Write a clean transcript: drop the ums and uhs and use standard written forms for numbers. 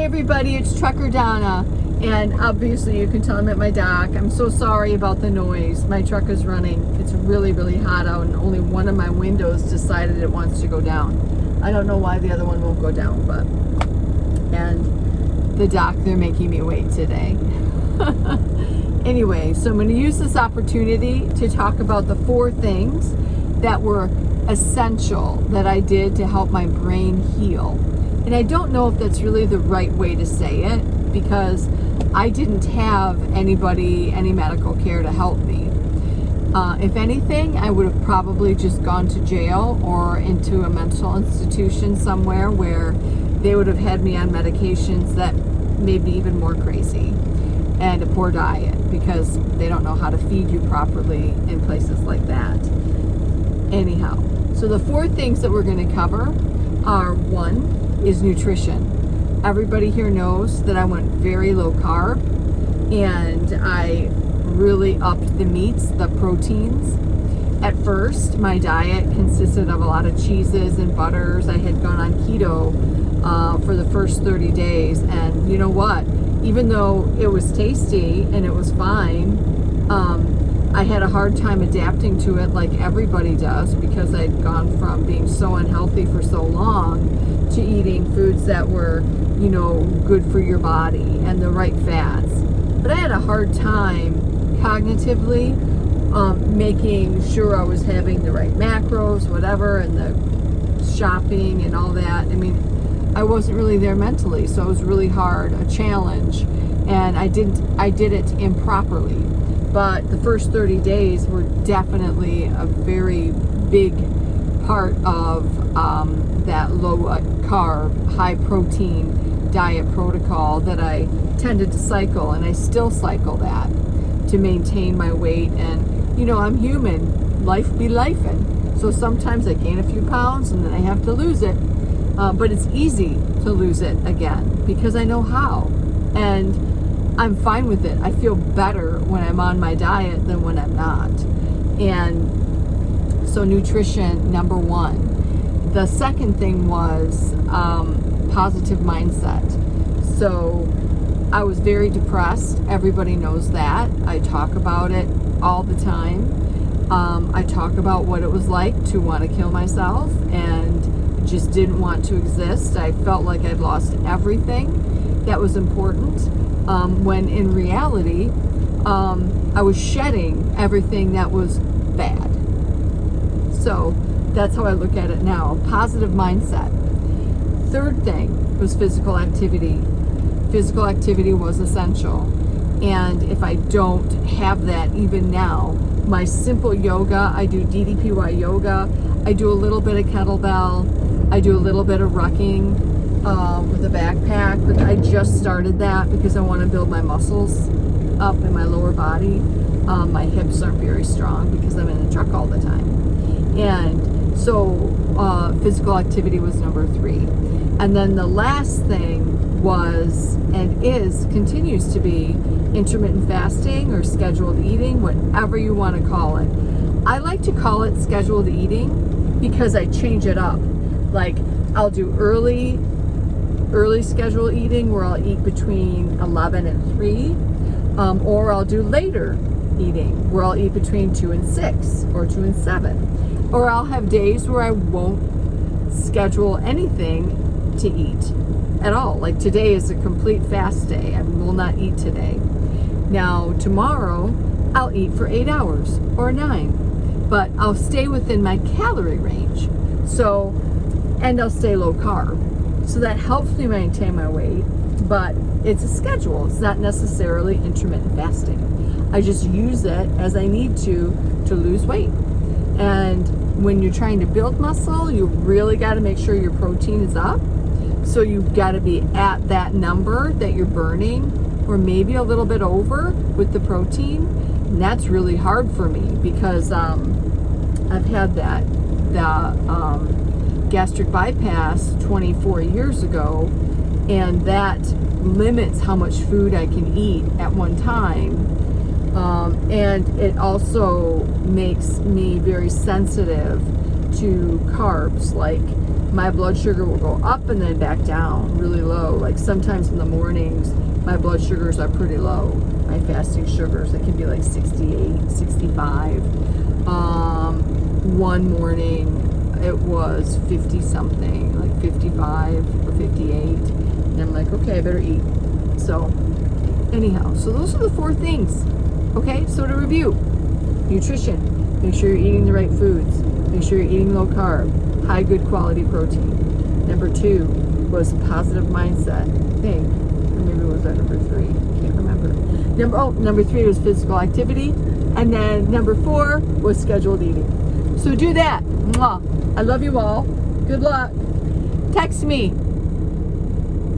Hey everybody, it's Trucker Donna, and obviously you can tell I'm at my dock. I'm so sorry about the noise. My truck is running. It's really, really hot out, and only one of my windows decided it wants to go down. I don't know why the other one won't go down, but... And the dock, they're making me wait today. Anyway, so I'm going to use this opportunity to talk about the 4 things that were essential that I did to help my brain heal. And I don't know if that's really the right way to say it, because I didn't have any medical care to help me. If anything, I would have probably just gone to jail or into a mental institution somewhere where they would have had me on medications that made me even more crazy, and a poor diet, because they don't know how to feed you properly in places like that. Anyhow, so the 4 things that we're going to cover are: 1 is nutrition. Everybody here knows that I went very low carb, and I really upped the meats, the proteins. At first, my diet consisted of a lot of cheeses and butters. I had gone on keto for the first 30 days, and you know what? Even though it was tasty and it was fine, I had a hard time adapting to it like everybody does, because I'd gone from being so unhealthy for so long to eating foods that were, you know, good for your body and the right fats. But I had a hard time cognitively making sure I was having the right macros, whatever, and the shopping and all that. I mean, I wasn't really there mentally, so it was really hard, a challenge, and I did it improperly. But the first 30 days were definitely a very big part of that low carb, high protein diet protocol that I tended to cycle, and I still cycle that to maintain my weight. And you know, I'm human, life be lifing, so sometimes I gain a few pounds and then I have to lose it, but it's easy to lose it again because I know how, and I'm fine with it. I feel better when I'm on my diet than when I'm not. And so nutrition, number 1. The second thing was positive mindset. So I was very depressed. Everybody knows that. I talk about it all the time. I talk about what it was like to want to kill myself and just didn't want to exist. I felt like I'd lost everything that was important, when in reality, I was shedding everything that was bad. So that's how I look at it now. Positive mindset. Third thing was physical activity. Physical activity was essential. And if I don't have that even now, my simple yoga, I do DDPY yoga, I do a little bit of kettlebell, I do a little bit of rucking with a backpack, but I just started that because I want to build my muscles up in my lower body. My hips aren't very strong because I'm in the truck all the time. And so physical activity was number 3. And then the last thing was, and continues to be, intermittent fasting or scheduled eating, whatever you want to call it. I like to call it scheduled eating because I change it up. Like, I'll do early scheduled eating where I'll eat between 11 and 3, or I'll do later eating where I'll eat between 2 and 6 or 2 and 7. Or I'll have days where I won't schedule anything to eat at all. Like today is a complete fast day. I will not eat today. Now tomorrow I'll eat for 8 hours or 9, but I'll stay within my calorie range. So, and I'll stay low carb. So that helps me maintain my weight, but it's a schedule. It's not necessarily intermittent fasting. I just use it as I need to lose weight. And when you're trying to build muscle, you really got to make sure your protein is up. So you've got to be at that number that you're burning, or maybe a little bit over with the protein. And that's really hard for me because I've had the gastric bypass 24 years ago, and that limits how much food I can eat at one time. And it also makes me very sensitive to carbs, like my blood sugar will go up and then back down really low. Like sometimes in the mornings, my blood sugars are pretty low. My fasting sugars, it can be like 68, 65. One morning it was 50 something, like 55 or 58. And I'm like, okay, I better eat. So anyhow, so those are the 4 things. Okay, so to review, nutrition, make sure you're eating the right foods. Make sure you're eating low carb, high good quality protein. Number 2 was positive mindset, I think. Or maybe it was that number 3, can't remember. Number 3 was physical activity. And then number 4 was scheduled eating. So do that. Mwah. I love you all. Good luck. Text me